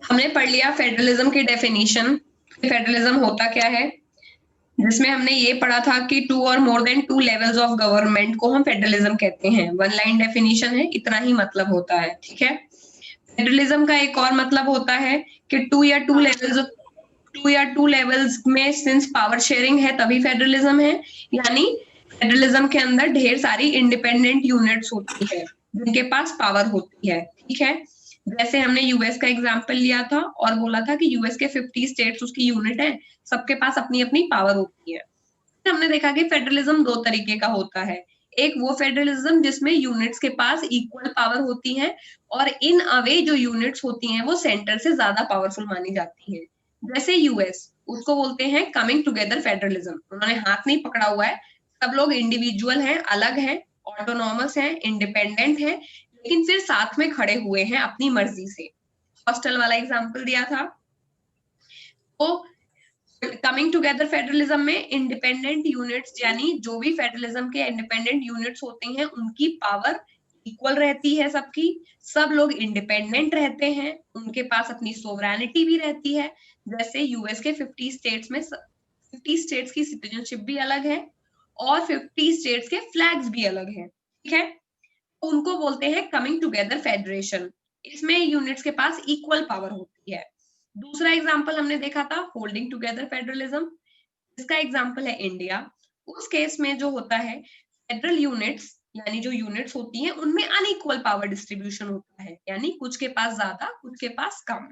हमने पढ़ लिया फेडरलिज्म की डेफिनेशन, फेडरलिज्म होता क्या है, जिसमें हमने ये पढ़ा था कि 2 और more than 2 levels of government को हम फेडरलिज्म कहते हैं। वन लाइन डेफिनेशन है, इतना ही मतलब होता है, ठीक है। फेडरलिज्म का एक और मतलब होता है कि 2 या 2 लेवल्स में सिंस पावर शेयरिंग है तभी फेडरलिज्म है, यानी फेडरलिज्म के अंदर ढेर सारी इंडिपेंडेंट यूनिट्स होती है जिनके पास पावर होती है, ठीक है। जैसे हमने यूएस का एग्जांपल लिया था और बोला था कि यूएस के 50 स्टेट्स उसकी यूनिट है, सबके पास अपनी अपनी पावर होती है। हमने देखा कि फेडरलिज्म 2 तरीके का होता है। एक वो फेडरलिज्म जिसमें यूनिट्स के पास इक्वल पावर होती है और इन अ वे जो यूनिट्स होती हैं वो सेंटर से ज्यादा पावरफुल मानी जाती हैं। जैसे यूएस, उसको बोलते हैं कमिंग टुगेदर फेडरलिज्म। उन्होंने हाथ नहीं पकड़ा हुआ है, सब लोग इंडिविजुअल हैं, अलग हैं, ऑटोनॉमस हैं, इंडिपेंडेंट हैं, लेकिन फिर साथ में खड़े हुए हैं अपनी मर्जी से। हॉस्टल वाला एग्जांपल दिया था। तो कमिंग टुगेदर फेडरलिज्म में इंडिपेंडेंट यूनिट्स, यानी जो भी फेडरलिज्म के इंडिपेंडेंट यूनिट्स होते हैं उनकी पावर इक्वल रहती है सबकी, सब लोग इंडिपेंडेंट रहते हैं, उनके पास अपनी सोवरेनिटी भी रहती है। जैसे यूएस के 50 स्टेट्स में 50 स्टेट्स की सिटीजनशिप भी अलग है और 50 स्टेट्स के फ्लैग्स भी अलग हैं, ठीक है। उनको बोलते हैं कमिंग टुगेदर फेडरेशन। इसमें यूनिट्स के पास इक्वल पावर होती है। दूसरा एग्जांपल हमने देखा था होल्डिंग टुगेदर फेडरलिज्म, इसका एग्जांपल है इंडिया। उस केस में जो होता है फेडरल यूनिट्स, यानी जो यूनिट्स होती हैं उनमें अनइक्वल पावर डिस्ट्रीब्यूशन होता है, यानी कुछ के पास ज्यादा कुछ के पास कम।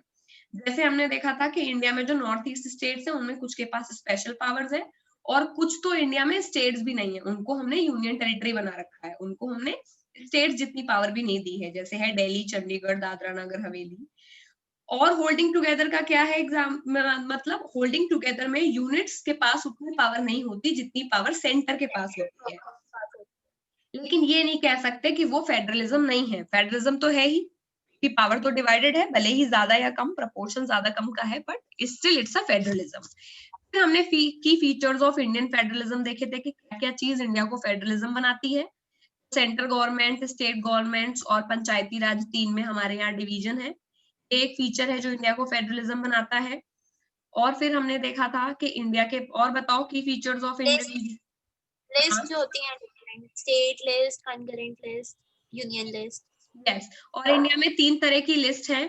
जैसे हमने देखा था कि इंडिया में जो नॉर्थ ईस्ट स्टेट्स हैं उनमें कुछ के पास स्पेशल पावर्स है और कुछ तो इंडिया में स्टेट्स भी नहीं है, उनको हमने यूनियन टेरिटरी बना रखा है, उनको हमने स्टेट्स जितनी पावर भी नहीं दी है, जैसे है दिल्ली, चंडीगढ़, दादरा नगर हवेली। और होल्डिंग टुगेदर का क्या है एग्जाम, मतलब होल्डिंग टुगेदर में यूनिट्स के पास उतनी पावर नहीं होती जितनी पावर सेंटर के पास होती है। लेकिन ये नहीं कह सकते कि वो फेडरलिज्म नहीं है, फेडरलिज्म तो है ही, कि पावर तो डिवाइडेड है, भले ही ज्यादा या कम, प्रोपोर्शन ज्यादा कम का है, but still it's a federalism. फिर हमने की फीचर्स ऑफ इंडियन फेडरलिज्म देखे थे कि क्या क्या चीज इंडिया को फेडरलिज्म बनाती है। सेंट्रल गवर्नमेंट, स्टेट गवर्नमेंट्स और पंचायती राज, 3 में हमारे यहाँ डिवीजन है। एक फीचर है जो इंडिया को फेडरलिज्म बनाता है। और फिर हमने देखा था कि इंडिया के, और बताओ की फीचर्स ऑफ इंडियन। लिस्ट जो होती है state list, concurrent list, union list. Yes, और इंडिया में 3 तरह की लिस्ट है,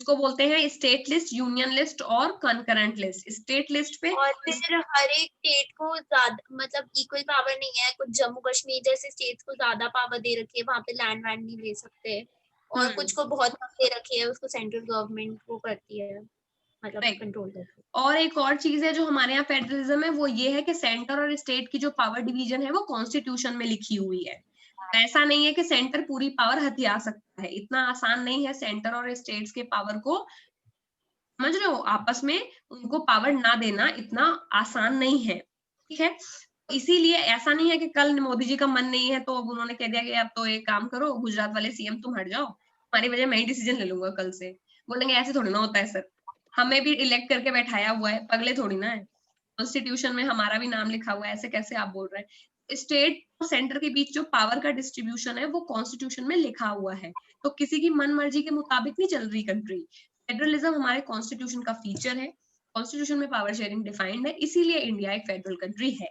इसको बोलते हैं स्टेट लिस्ट, यूनियन लिस्ट और कंकरेंट लिस्ट। स्टेट लिस्ट पे और फिर हर एक स्टेट को ज्यादा मतलब इक्वल पावर नहीं है, कुछ जम्मू कश्मीर जैसे स्टेट्स को ज्यादा पावर दे रखी है, वहां पे लैंड वैंड नहीं ले सकते, और कुछ को बहुत कम दे रखी है, उसको सेंट्रल गवर्नमेंट वो करती है, मतलब कंट्रोल करती है। और एक और चीज है जो हमारे यहाँ फेडरलिज्म है, वो ये है कि सेंटर और स्टेट की जो पावर डिवीजन है वो कॉन्स्टिट्यूशन में लिखी हुई है। ऐसा नहीं है कि सेंटर पूरी पावर हथिया सकता है, इतना आसान नहीं है सेंटर और स्टेट्स के पावर को, समझ रहे हो, आपस में उनको पावर ना देना इतना आसान नहीं है, ठीक है। इसीलिए ऐसा नहीं है कि कल मोदी जी का मन नहीं है तो अब उन्होंने कह दिया कि अब तो एक काम करो, गुजरात वाले सीएम तुम हट जाओ, हमारी वजह मैं ही डिसीजन ले लूंगा कल से। बोलेंगे ऐसे थोड़ी ना होता है सर, हमें भी इलेक्ट करके बैठाया हुआ है, पगले थोड़ी ना है, कॉन्स्टिट्यूशन में हमारा भी नाम लिखा हुआ है, ऐसे कैसे आप बोल रहे हैं। स्टेट और सेंटर के बीच जो पावर का डिस्ट्रीब्यूशन है वो कॉन्स्टिट्यूशन में लिखा हुआ है, तो किसी की मन मर्जी के मुताबिक नहीं चल रही कंट्री। फेडरलिज्म हमारे कॉन्स्टिट्यूशन का फीचर है, कॉन्स्टिट्यूशन में पावर शेयरिंग डिफाइंड है, इसीलिए इंडिया एक फेडरल कंट्री है।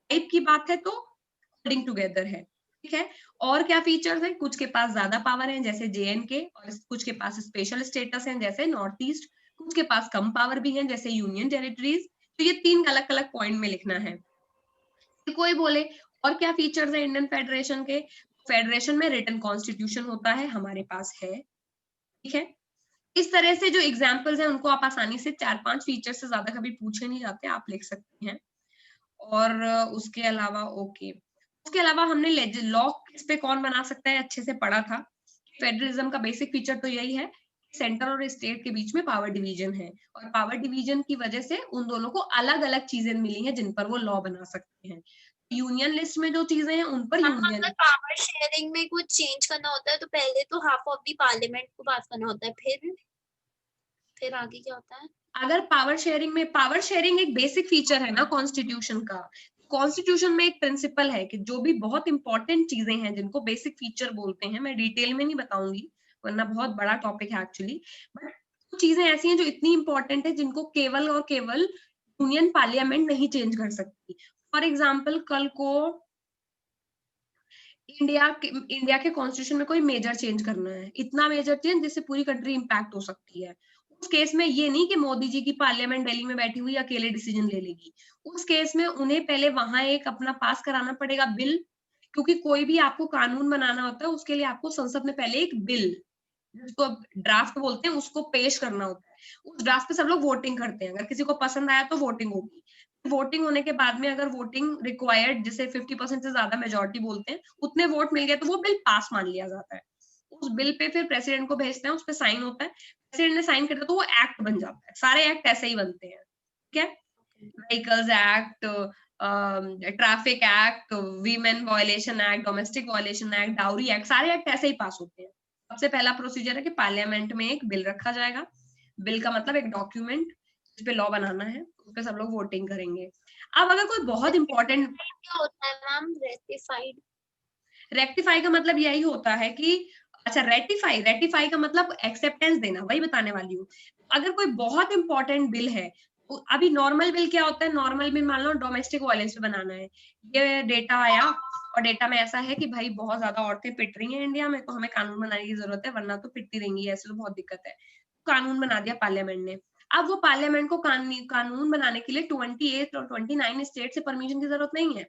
टाइप की बात है तो होल्डिंग टुगेदर है, ठीक है। और क्या फीचर्स हैं, कुछ के पास ज्यादा पावर है जैसे जेएनके, और कुछ के पास स्पेशल स्टेटस है जैसे नॉर्थ ईस्ट, कुछ के पास कम पावर भी है जैसे यूनियन टेरिटरीज। तो ये 3 अलग अलग पॉइंट में लिखना है। कोई बोले और क्या फीचर्स है इंडियन फेडरेशन के, फेडरेशन में रिटन कॉन्स्टिट्यूशन होता है, हमारे पास है, ठीक है। इस तरह से जो एग्जाम्पल्स हैं उनको आप आसानी से 4-5 फीचर से ज्यादा कभी पूछे नहीं जाते, आप लिख सकते हैं। और उसके अलावा उसके अलावा हमने लॉ इस पे कौन बना सकता है अच्छे से पढ़ा था। फेडरलिज्म का बेसिक फीचर तो यही है, सेंटर और स्टेट के बीच में पावर डिवीजन है, और पावर डिवीजन की वजह से उन दोनों को अलग अलग चीजें मिली हैं जिन पर वो लॉ बना सकते हैं। यूनियन लिस्ट में जो चीजें हैं उन पर यूनियन, अगर पावर शेयरिंग में कुछ चेंज करना होता है तो पहले तो हाफ ऑफ दी पार्लियामेंट को पास करना होता है, फिर आगे क्या होता है। अगर पावर शेयरिंग एक बेसिक फीचर है ना कॉन्स्टिट्यूशन का। कॉन्स्टिट्यूशन में एक प्रिंसिपल है कि जो भी बहुत इंपॉर्टेंट चीजें हैं जिनको बेसिक फीचर बोलते हैं, मैं डिटेल में नहीं बताऊंगी, वरना बहुत बड़ा टॉपिक है एक्चुअली। बट कुछ चीजें ऐसी हैं जो इतनी इंपॉर्टेंट है जिनको केवल और केवल यूनियन पार्लियामेंट नहीं चेंज कर सकती। फॉर एग्जाम्पल, कल को इंडिया के कॉन्स्टिट्यूशन में कोई मेजर चेंज करना है, इतना मेजर चेंज जिससे पूरी कंट्री इंपैक्ट हो सकती है। उस केस में ये नहीं कि मोदी जी की पार्लियामेंट दिल्ली में बैठी हुई अकेले डिसीजन ले लेगी। उस केस में उन्हें पहले वहां एक अपना पास कराना पड़ेगा बिल, क्योंकि कोई भी आपको कानून बनाना होता है उसके लिए आपको संसद में पहले एक बिल, जिसको ड्राफ्ट बोलते हैं, उसको पेश करना होता है। उस ड्राफ्ट पे सब लोग वोटिंग करते हैं, अगर किसी को पसंद आया तो वोटिंग होगी। वोटिंग होने के बाद में अगर वोटिंग रिक्वायर्ड, जिसे 50% से ज्यादा मेजोरिटी बोलते हैं, उतने वोट मिल गए तो वो बिल पास मान लिया जाता है। उस बिल पे फिर प्रेसिडेंट को भेजते हैं, उस पे साइन होता है, प्रेसिडेंट ने साइन कर दिया तो वो एक्ट बन जाता है। सारे एक्ट ऐसे ही बनते हैं, ठीक है। Vehicles act, traffic act, women violation act, domestic violation act, dowry act, सारे एक्ट ऐसे ही पास होते हैं। सबसे पहला प्रोसीजर है कि पार्लियामेंट में एक बिल रखा जाएगा। बिल का मतलब एक डॉक्यूमेंट जिस पे लॉ बनाना है, उस पे सब लोग वोटिंग करेंगे। अब अगर कोई बहुत इंपॉर्टेंट, क्या होता है मैम रेक्टिफाइड? रेक्टिफाई का मतलब यही होता है कि, अच्छा, रेक्टिफाई का मतलब एक्सेप्टेंस देना, वही बताने वाली हूँ। अगर कोई बहुत इंपॉर्टेंट बिल है, तो अभी नॉर्मल बिल क्या होता है, नॉर्मल बिल मान लो डोमेस्टिक वायलेंस पे बनाना है, ये डेटा आया और डेटा में ऐसा है कि भाई बहुत ज्यादा औरतें पिट रही हैं इंडिया में, तो हमें कानून बनाने की जरूरत है, वरना तो पिटती रहेंगी, ऐसे तो बहुत दिक्कत है। कानून बना दिया पार्लियामेंट ने। अब वो पार्लियामेंट को कानून बनाने के लिए 28 और 29 स्टेट से परमिशन की जरूरत नहीं है।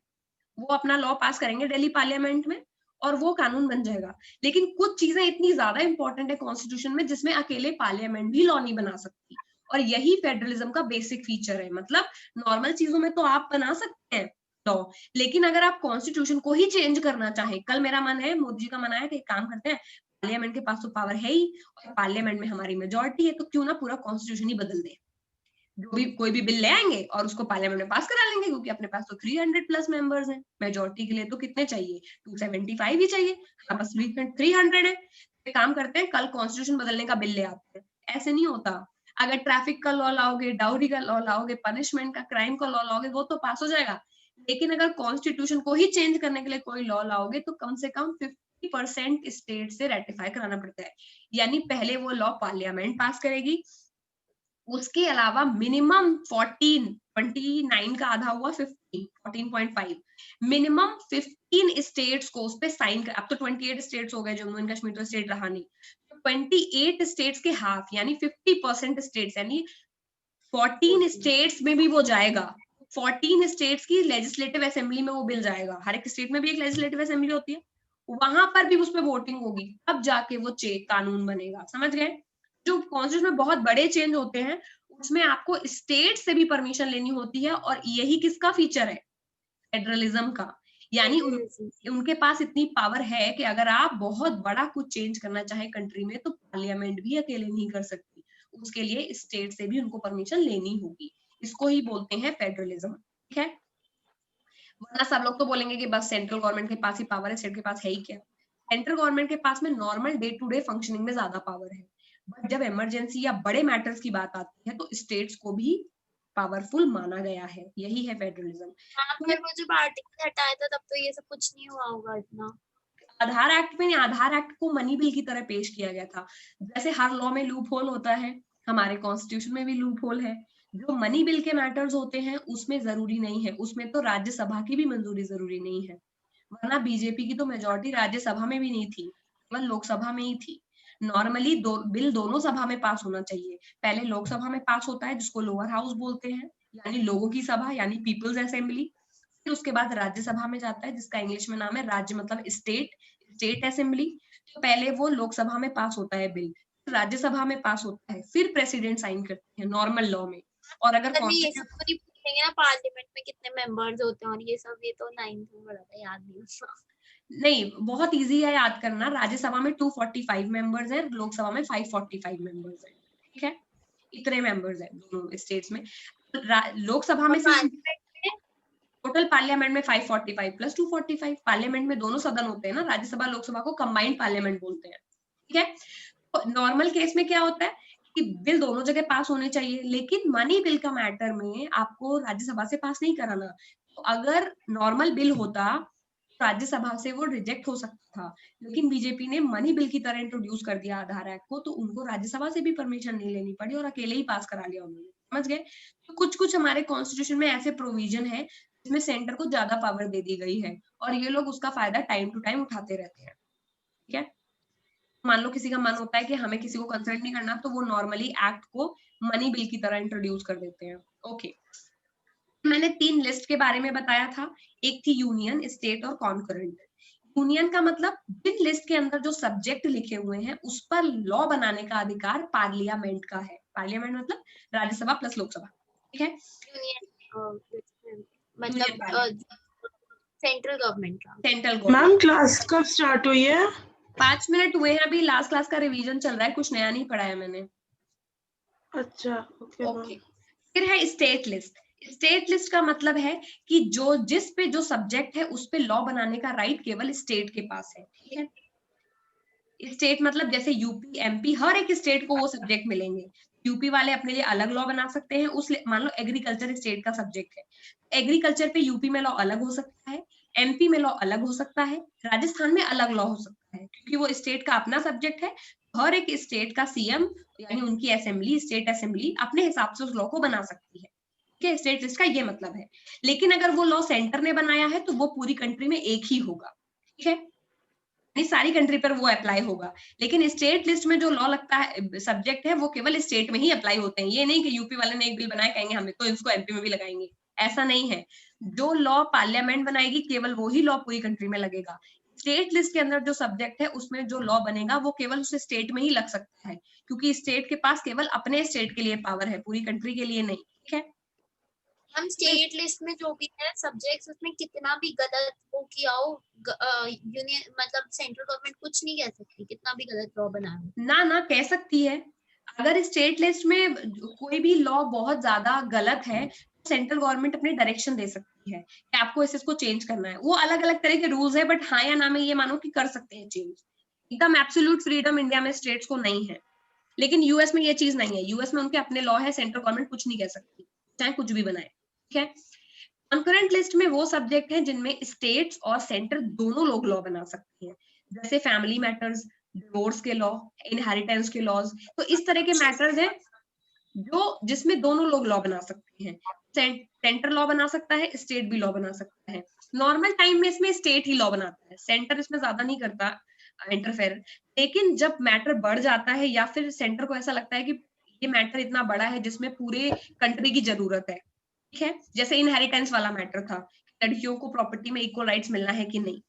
वो अपना लॉ पास करेंगे दिल्ली पार्लियामेंट में और वो कानून बन जाएगा। लेकिन कुछ चीजें इतनी ज्यादा इंपॉर्टेंट है कॉन्स्टिट्यूशन में जिसमें अकेले पार्लियामेंट भी लॉ नहीं बना सकती, और यही फेडरलिज्म का बेसिक फीचर है। मतलब नॉर्मल चीजों में तो आप बना सकते हैं लॉ, लेकिन अगर आप कॉन्स्टिट्यूशन को ही चेंज करना चाहे, कल मेरा मन है, मोदी जी का मन है कि एक काम करते हैं, पार्लियामेंट के पास तो पावर है ही और पार्लियामेंट में हमारी मेजोरिटी है, तो क्यों ना पूरा कॉन्स्टिट्यूशन ही बदल दे। जो भी कोई भी बिल ले आएंगे और उसको पार्लियामेंट में पास करा लेंगे, क्योंकि अपने पास तो 300 प्लस मेंबर्स हैं। मेजोरिटी के लिए तो कितने चाहिए, 275 ही चाहिए, हाँ बस 300 है। एक काम करते हैं, कल कॉन्स्टिट्यूशन बदलने का बिल ले आते हैं। ऐसे नहीं होता। अगर ट्रैफिक का लॉ लाओगे, डाउरी का लॉ लाओगे, पनिशमेंट का, क्राइम का लॉ लाओगे, वो तो पास हो जाएगा। लेकिन अगर कॉन्स्टिट्यूशन को ही चेंज करने के लिए कोई लॉ लाओगे तो कम से कम 50% स्टेट से रेटिफाई कराना पड़ता है। यानी पहले वो लॉ पार्लियामेंट पास करेगी, उसके अलावा मिनिमम 29 का आधा हुआ 14.5, मिनिमम 15 स्टेट्स को उस पे साइन कर। अब तो 28 स्टेट्स हो गए, जम्मू एंड कश्मीर तो स्टेट रहा नहीं, तो 28 स्टेट्स के हाफ यानी 50% स्टेट्स, यानी 14 स्टेट्स में भी वो जाएगा। 14 स्टेट्स की लेजिस्लेटिव असेंबली में वो बिल जाएगा। हर एक स्टेट में भी एक लेजिस्लेटिव असेंबली होती है, वहां पर भी उस पर वोटिंग होगी, तब जाके वो कानून बनेगा। समझ गए? जो कॉन्स्टिट्यूशन में बहुत बड़े चेंज होते हैं उसमें आपको स्टेट से भी परमिशन लेनी होती है, और यही किसका फीचर है, फेडरलिज्म का। यानी उनके पास इतनी पावर है कि अगर आप बहुत बड़ा कुछ चेंज करना चाहे कंट्री में तो पार्लियामेंट भी अकेले नहीं कर सकती, उसके लिए स्टेट से भी उनको परमिशन लेनी होगी। इसको ही बोलते हैं फेडरलिज्म, ठीक है। वरना सब लोग तो बोलेंगे कि बस सेंट्रल गवर्नमेंट के पास ही पावर है, स्टेट के पास है ही क्या। सेंट्रल गवर्नमेंट के पास में normal day to day functioning में ज्यादा पावर है, बट जब इमरजेंसी या बड़े मैटर्स की बात आती है तो स्टेट्स को भी पावरफुल माना गया है। यही है फेडरलिज्म। हाँ, पर वो जब आर्टिकल हटाया था तब तो ये सब कुछ नहीं हुआ होगा इतना। आधार एक्ट में, आधार एक्ट को मनी बिल की तरह पेश किया गया था। जैसे हर लॉ में लूप होल होता है, हमारे कॉन्स्टिट्यूशन में भी लूप होल है। जो मनी बिल के मैटर्स होते हैं उसमें जरूरी नहीं है, उसमें तो राज्यसभा की भी मंजूरी जरूरी नहीं है। वरना बीजेपी की तो मेजोरिटी राज्यसभा में भी नहीं थी, केवल लोकसभा में ही थी। नॉर्मली बिल दोनों सभा में पास होना चाहिए। पहले लोकसभा में पास होता है जिसको लोअर हाउस बोलते हैं, यानी लोगों की सभा, यानी पीपल्स असेंबली। फिर उसके बाद राज्यसभा में जाता है जिसका इंग्लिश में नाम है राज्य, मतलब स्टेट असेंबली। तो पहले वो लोकसभा में पास होता है बिल, राज्यसभा में पास होता है, फिर प्रेसिडेंट साइन करते हैं नॉर्मल लॉ में। और अगर ये सब तो नहीं पूछेंगे ना पार्लियामेंट में कितने मेंबर्स होते हैं और ये सब, ये तो 9th में पढ़ा था, याद नहीं उसका। नहीं, बहुत इजी है याद करना। राज्यसभा में 245 मेंबर्स हैं, लोकसभा में 545 मेंबर्स हैं, ठीक है। इतने मेंबर्स हैं दोनों स्टेट्स में। लोकसभा में टोटल पार्लियामेंट में 545 प्लस 245, पार्लियामेंट में दोनों सदन होते हैं ना, राज्यसभा लोकसभा को कंबाइंड पार्लियामेंट बोलते हैं, ठीक है। तो नॉर्मल केस में क्या होता है कि बिल दोनों जगह पास होने चाहिए, लेकिन मनी बिल का मैटर में आपको राज्यसभा से पास नहीं कराना। तो अगर नॉर्मल बिल होता राज्यसभा से वो रिजेक्ट हो सकता था, लेकिन बीजेपी ने मनी बिल की तरह इंट्रोड्यूस कर दिया आधार एक्ट को, तो उनको राज्यसभा से भी परमिशन नहीं लेनी पड़ी और अकेले ही पास करा लिया उन्होंने। समझ गए? तो कुछ कुछ हमारे कॉन्स्टिट्यूशन में ऐसे प्रोविजन है जिसमें सेंटर को ज्यादा पावर दे दी गई है और ये लोग उसका फायदा टाइम टू टाइम उठाते रहते हैं। ठीक है? मान लो किसी का मन होता है कि हमें किसी को कंसल्ट नहीं करना, तो वो नॉर्मली एक्ट को मनी बिल की तरह इंट्रोड्यूस कर देते हैं। ओके, मैंने 3 लिस्ट के बारे में बताया था, एक थी यूनियन, स्टेट और कॉन्करेंट। यूनियन का मतलब जिन लिस्ट के अंदर जो सब्जेक्ट लिखे हुए हैं उस पर लॉ बनाने का अधिकार पार्लियामेंट का है। पार्लियामेंट मतलब राज्यसभा प्लस लोकसभा। ठीक है? मतलब सेंट्रल गवर्नमेंट का। Central ma'am government. क्लास कब स्टार्ट हुई है? 5 मिनट हुए हैं, अभी लास्ट क्लास का रिवीजन चल रहा है, कुछ नया नहीं पढ़ाया मैंने। अच्छा, ओके, फिर है स्टेट लिस्ट। स्टेट लिस्ट का मतलब है कि जो जिस पे जो सब्जेक्ट है उस पे लॉ बनाने का राइट केवल स्टेट के पास है। ठीक है? स्टेट मतलब जैसे यूपी, एमपी, हर एक स्टेट को वो सब्जेक्ट मिलेंगे। यूपी वाले अपने लिए अलग लॉ बना सकते हैं, उस मान लो एग्रीकल्चर स्टेट का सब्जेक्ट है, एग्रीकल्चर पे यूपी में लॉ अलग हो सकता है, एमपी में लॉ अलग हो सकता है, राजस्थान में अलग लॉ हो सकता है, क्योंकि वो स्टेट का अपना सब्जेक्ट है। हर एक स्टेट का सीएम यानी उनकी असेंबली, स्टेट असेंबली अपने हिसाब से उस लॉ को बना सकती है। ठीक है? स्टेट लिस्ट का ये मतलब है। लेकिन अगर वो लॉ सेंटर ने बनाया है तो वो पूरी कंट्री में एक ही होगा। ठीक है? सारी कंट्री पर वो अप्लाई होगा, लेकिन स्टेट लिस्ट में जो लॉ लगता है, सब्जेक्ट है, वो केवल स्टेट में ही अप्लाई होते हैं। ये नहीं कि यूपी वाले ने एक बिल बनाया कहेंगे हमें तो इसको एमपी में भी लगाएंगे, ऐसा नहीं है। जो लॉ पार्लियामेंट बनाएगी केवल वही लॉ पूरी कंट्री में लगेगा। स्टेट लिस्ट के अंदर जो सब्जेक्ट है उसमें जो लॉ बनेगा वो केवल उस स्टेट में ही लग सकता है, क्योंकि स्टेट के पास केवल अपने स्टेट के लिए पावर है, पूरी कंट्री के लिए नहीं। ठीक है? हम स्टेट लिस्ट में जो भी है सब्जेक्ट्स, उसमें कितना भी गलत वो किया हो, यूनियन मतलब सेंट्रल गवर्नमेंट कुछ नहीं कह सकती, कितना भी गलत लॉ बनाया ना कह सकती है। अगर स्टेट लिस्ट में कोई भी लॉ बहुत ज्यादा गलत है, सेंट्रल गवर्नमेंट अपने डायरेक्शन दे सकती है कि आपको इसको चेंज करना है। वो अलग अलग तरह के रूल्स है, बट हाँ या ना में ये मानो कि कर सकते हैं चेंज। एकदम एब्सोल्यूट फ्रीडम इंडिया में स्टेट्स को नहीं है, लेकिन यूएस में ये चीज नहीं है। यूएस में उनके अपने लॉ है, सेंट्रल गवर्नमेंट कुछ नहीं कह सकती, चाहे कुछ भी बनाए। ठीक है? कॉन्करेंट लिस्ट में वो सब्जेक्ट है जिनमें स्टेट्स और सेंटर दोनों लोग लॉ बना सकते हैं, जैसे फैमिली मैटर्स, डिवोर्स के लॉ, इनहेरिटेंस के लॉज। तो इस तरह के मैटर्स हैं जो जिसमें दोनों लोग लॉ बना सकते हैं। सेंटर लॉ बना सकता है, स्टेट भी लॉ बना सकता है। नॉर्मल टाइम में इसमें स्टेट ही लॉ बनाता है, सेंटर इसमें ज्यादा नहीं करता इंटरफेयर। लेकिन जब मैटर बढ़ जाता है या फिर सेंटर को ऐसा लगता है कि ये मैटर इतना बड़ा है जिसमें पूरे कंट्री की जरूरत है, ठीक है, जैसे इनहेरिटेंस वाला मैटर था, लड़कियों को प्रॉपर्टी में इक्वल राइट्स मिलना है कि नहीं,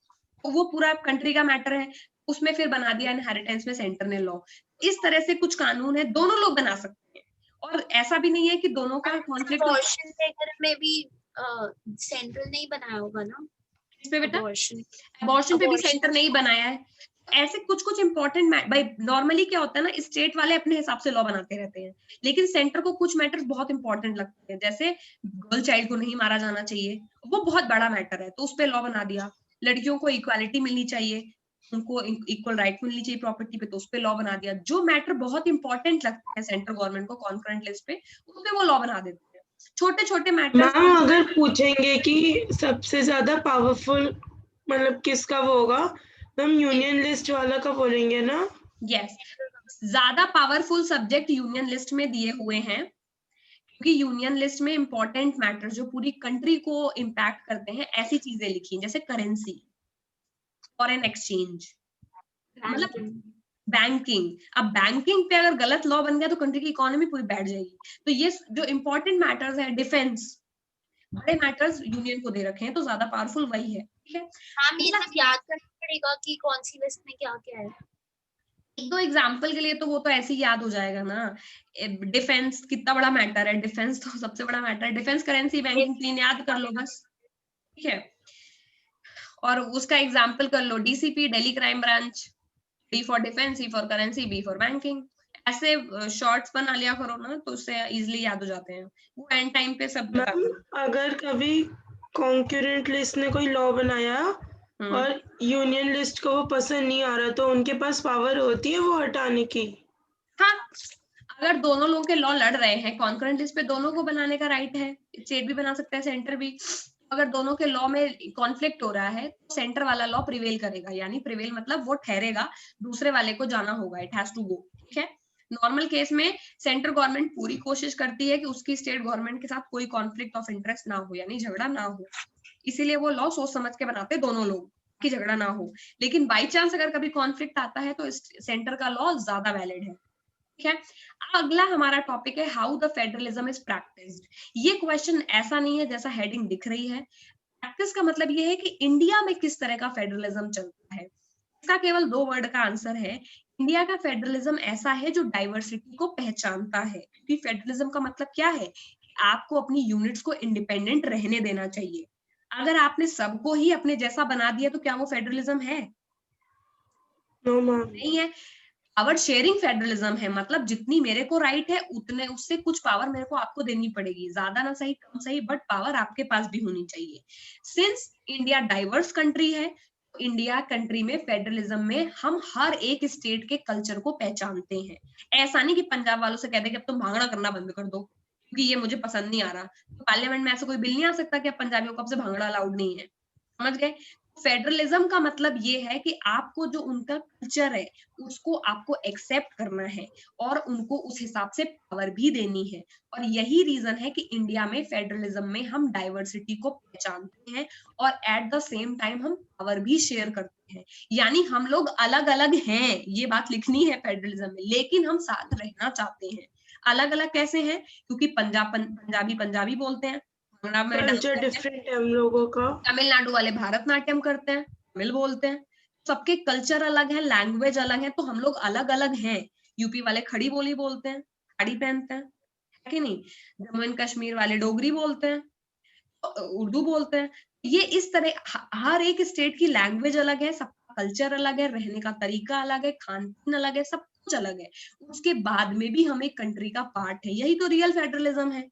तो वो पूरा कंट्री का मैटर है, उसमें फिर बना दिया इनहेरिटेंस में सेंटर ने लॉ। इस तरह से कुछ कानून है, दोनों लोग बना सकते हैं, और ऐसा भी नहीं है कि दोनों का कॉन्फ्लिक्ट। अबॉर्शन वगैरह में भी सेंट्रल नहीं बनाया होगा ना? इस पे बेटा अबॉर्शन पे भी सेंटर नहीं बनाया है। ऐसे कुछ कुछ इंपॉर्टेंट भाई, नॉर्मली क्या होता है ना, स्टेट वाले अपने हिसाब से लॉ बनाते रहते हैं, लेकिन सेंटर को कुछ मैटर्स बहुत इंपॉर्टेंट लगते हैं, जैसे गर्ल चाइल्ड को नहीं मारा जाना चाहिए, वो बहुत बड़ा मैटर है, तो उस पर लॉ बना दिया। लड़कियों को इक्वालिटी मिलनी चाहिए, उनको इक्वल राइट मिलनी चाहिए प्रॉपर्टी पे, तो उस पर लॉ बना दिया। जो मैटर बहुत इंपॉर्टेंट लगता है सेंट्रल गवर्नमेंट को कॉन्करेंट लिस्ट पे, उस पे वो लॉ बना देते हैं। छोटे छोटे मैटर्स। मैम अगर पूछेंगे कि सबसे ज्यादा पावरफुल मतलब किसका वो होगा, हम यूनियन लिस्ट वाला का बोलेंगे ना? यस, ज्यादा पावरफुल सब्जेक्ट यूनियन लिस्ट में दिए हुए हैं, क्योंकि यूनियन लिस्ट में इंपॉर्टेंट मैटर जो पूरी कंट्री को इम्पैक्ट करते हैं ऐसी चीजें लिखी हैं, जैसे करेंसी, फॉरेन एक्सचेंज, मतलब बैंकिंग। अब बैंकिंग पे अगर गलत लॉ बन गया तो कंट्री की इकोनॉमी पूरी बैठ जाएगी। तो ये जो इंपॉर्टेंट मैटर्स है, डिफेंस, बड़े मैटर्स यूनियन को दे रखे हैं, तो ज्यादा पावरफुल वही है। ठीक है? हम ये सब याद करना पड़ेगा कि कौन सी लिस्ट में क्या क्या है। एक दो एग्जाम्पल के लिए तो वो तो ऐसे ही याद हो जाएगा ना। डिफेंस कितना बड़ा मैटर है, डिफेंस तो सबसे बड़ा मैटर है। डिफेंस, करेंसी, बैंकिंग, तीन याद कर लो बस। ठीक है? और उसका एग्जाम्पल कर लो, DCP, Delhi crime branch, D for defence, C for currency, B for banking. ऐसे शॉर्ट्स बना लिया करो ना, तो उससे इजिली याद हो जाते हैं, वो एंड टाइम पे सब बता मैम अगर कभी कॉन्करेंट लिस्ट ने कोई लॉ बनाया और यूनियन लिस्ट को वो पसंद नहीं आ रहा, तो उनके पास पावर होती है वो हटाने की? हाँ, अगर दोनों लोग के लॉ लड़ रहे हैं, कॉन्करेंट लिस्ट पे दोनों को बनाने का राइट है, स्टेट भी बना सकता है, सेंटर भी। अगर दोनों के लॉ में कॉन्फ्लिक्ट हो रहा है तो सेंटर वाला लॉ प्रिवेल करेगा, यानी प्रिवेल मतलब वो ठहरेगा, दूसरे वाले को जाना होगा, इट हैज टू गो। ठीक है, नॉर्मल केस में सेंट्रल गवर्नमेंट पूरी कोशिश करती है कि उसकी स्टेट गवर्नमेंट के साथ कोई कॉन्फ्लिक्ट ऑफ इंटरेस्ट ना हो, यानी झगड़ा ना हो, इसीलिए वो लॉ सोच समझ के बनाते दोनों लोग कि झगड़ा ना हो। लेकिन बाई चांस अगर कभी कॉन्फ्लिक्ट आता है तो सेंटर का लॉ ज्यादा वैलिड है। ठीक है, अगला हमारा टॉपिक है how the federalism is practised. ये क्वेश्चन ऐसा नहीं है जैसा हेडिंग दिख रही है। प्रैक्टिस का मतलब ये है कि इंडिया में किस तरह का फेडरलिज्म चलता है। इसका केवल 2 वर्ड का आंसर है। इंडिया का फेडरलिज्म ऐसा है जो डाइवर्सिटी को पहचानता है। क्योंकि फेडरलिज्म का मतलब क्या है, आपको अपनी यूनिट्स को इंडिपेंडेंट रहने देना चाहिए। अगर आपने सबको ही अपने जैसा बना दिया तो क्या वो फेडरलिज्म है? नो मैम, नहीं है। पावर शेयरिंग फेडरलिज्म है, मतलब जितनी मेरे को राइट है उतने उससे कुछ पावर मेरे को आपको देनी पड़ेगी, ज्यादा ना सही कम सही, बट पावर आपके पास भी होनी चाहिए। सिंस इंडिया डाइवर्स कंट्री है, इंडिया कंट्री में फेडरलिज्म में हम हर एक स्टेट के कल्चर को पहचानते हैं। ऐसा नहीं कि पंजाब वालों से कह दे कि अब तुम भांगड़ा करना बंद कर दो क्योंकि ये मुझे पसंद नहीं आ रहा, तो पार्लियामेंट में ऐसा कोई बिल नहीं आ सकता कि अब पंजाबियों को अब से भांगड़ा अलाउड नहीं है। समझ गए? फेडरलिज्म का मतलब ये है कि आपको जो उनका कल्चर है उसको आपको एक्सेप्ट करना है और उनको उस हिसाब से पावर भी देनी है। और यही रीजन है कि इंडिया में फेडरलिज्म में हम डाइवर्सिटी को पहचानते हैं और एट द सेम टाइम हम पावर भी शेयर करते हैं। यानी हम लोग अलग अलग हैं, ये बात लिखनी है फेडरलिज्म में, लेकिन हम साथ रहना चाहते हैं। अलग अलग कैसे हैं? क्योंकि पंजाबी पंजाबी बोलते हैं, कल्चर डिफरेंट है हम लोगों का। तमिलनाडु वाले भरतनाट्यम करते हैं, तमिल बोलते हैं, सबके कल्चर अलग है, लैंग्वेज अलग है, तो हम लोग अलग अलग हैं। यूपी वाले खड़ी बोली बोलते हैं, साड़ी पहनते हैं, है कि नहीं? जम्मू एंड कश्मीर वाले डोगरी बोलते हैं, उर्दू बोलते हैं। ये इस तरह हर एक स्टेट की लैंग्वेज अलग है, सबका कल्चर अलग है, रहने का तरीका अलग है, खान पीन अलग है, सब कुछ अलग है। उसके बाद में भी हम एक कंट्री का पार्ट है, यही तो रियल फेडरलिज्म है।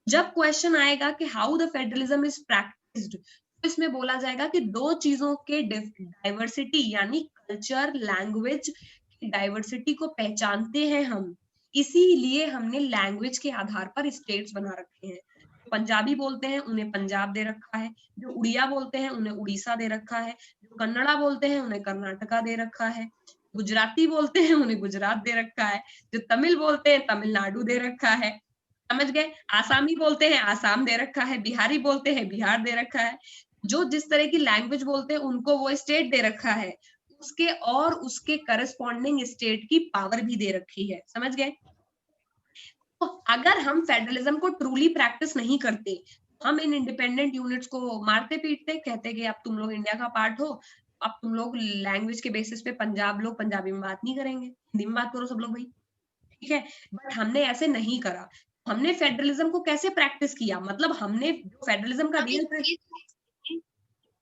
जब क्वेश्चन आएगा कि how the federalism is practised, तो इसमें बोला जाएगा कि 2 चीजों के डाइवर्सिटी यानी कल्चर लैंग्वेज की डाइवर्सिटी को पहचानते हैं हम, इसीलिए हमने लैंग्वेज के आधार पर स्टेट्स बना रखे हैं। पंजाबी बोलते हैं उन्हें पंजाब दे रखा है, जो उड़िया बोलते हैं उन्हें उड़ीसा दे रखा है, जो कन्नड़ा बोलते हैं उन्हें कर्नाटका दे रखा है, गुजराती बोलते हैं उन्हें गुजरात दे रखा है, जो तमिल बोलते हैं तमिलनाडु दे रखा है। समझ गए? आसामी बोलते हैं आसाम दे रखा है, बिहारी बोलते हैं बिहार दे रखा है। जो जिस तरह की लैंग्वेज बोलते हैं उनको वो स्टेट दे रखा है, उसके और उसके करस्पॉन्डिंग स्टेट की पावर भी दे रखी है। समझ गए? तो अगर हम फेडरलिज्म को ट्रूली प्रैक्टिस नहीं करते, हम इन इंडिपेंडेंट यूनिट्स को मारते पीटते, कहते कि अब तुम लोग इंडिया का पार्ट हो, अब तुम लोग लैंग्वेज के बेसिस पे पंजाब लोग पंजाबी में बात नहीं करेंगे, हिंदी में बात करो सब लोग भाई। ठीक है, बट हमने ऐसे नहीं करा। हमने फेडरलिज्म को कैसे प्रैक्टिस किया, मतलब हमने फेडरलिज्म का रियल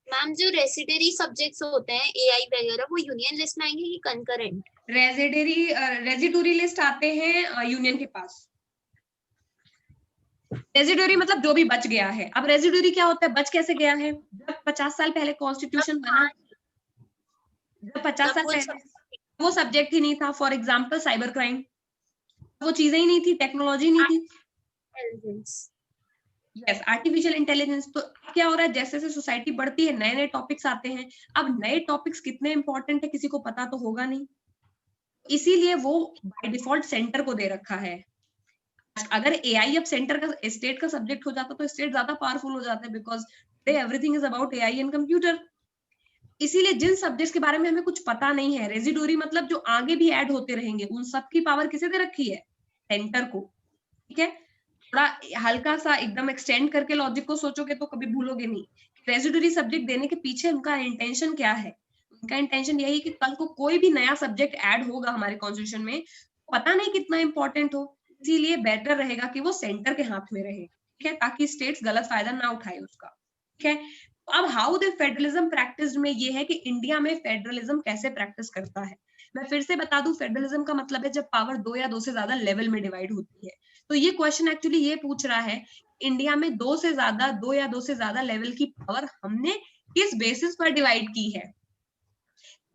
मैम जो रेसिडरी सब्जेक्ट्स होते हैं एआई वगैरह वो यूनियन लिस्ट में आएंगे कि कंकरेंट? रेजिडरी लिस्ट आते हैं यूनियन के पास। रेजिडरी मतलब जो भी बच गया है। अब रेजिडरी क्या होता है, बच कैसे गया है? जब 50 साल पहले कॉन्स्टिट्यूशन बना, जब 50 साल पहले वो सब्जेक्ट ही नहीं था। फॉर एग्जाम्पल साइबर क्राइम, वो चीजें ही नहीं थी, टेक्नोलॉजी नहीं थी। Yes, artificial intelligence. तो क्या हो रहा है, जैसे जैसे सोसाइटी बढ़ती है नए नए टॉपिक्स आते हैं। अब नए टॉपिक्स कितने इंपॉर्टेंट है किसी को पता तो होगा नहीं, इसीलिए वो बाय डिफॉल्ट सेंटर को दे रखा है। अगर एआई अब सेंटर का स्टेट का सब्जेक्ट हो जाता तो स्टेट ज्यादा पावरफुल हो जाता है, because everything is about AI and computer. इसीलिए जिन सब्जेक्ट्स के बारे में हमें कुछ पता नहीं है, रेजिडोरी मतलब जो आगे भी ऐड होते रहेंगे, उन सब की पावर किसे दे रखी है? सेंटर को। ठीक है, थोड़ा हल्का सा एकदम एक्सटेंड करके लॉजिक को सोचोगे तो कभी भूलोगे नहीं। रेजिडरी सब्जेक्ट देने के पीछे उनका इंटेंशन क्या है। उनका इंटेंशन यही कि कल को कोई भी नया सब्जेक्ट ऐड होगा हमारे कॉन्स्टिट्यूशन में, पता नहीं कितना इंपॉर्टेंट हो, इसीलिए बेटर रहेगा कि वो सेंटर के हाथ में रहे। ठीक है, ताकि स्टेट्स गलत फायदा ना उठाए उसका। ठीक है, अब हाउ द फेडरलिज्म प्रैक्टिस में ये है कि इंडिया में फेडरलिज्म कैसे प्रैक्टिस करता है। मैं फिर से बता दूं, फेडरलिज्म का मतलब है जब पावर 2 या 2 से ज्यादा लेवल में डिवाइड होती है। तो ये क्वेश्चन एक्चुअली ये पूछ रहा है, इंडिया में 2 या 2 से ज्यादा लेवल की पावर हमने किस बेसिस पर डिवाइड की है।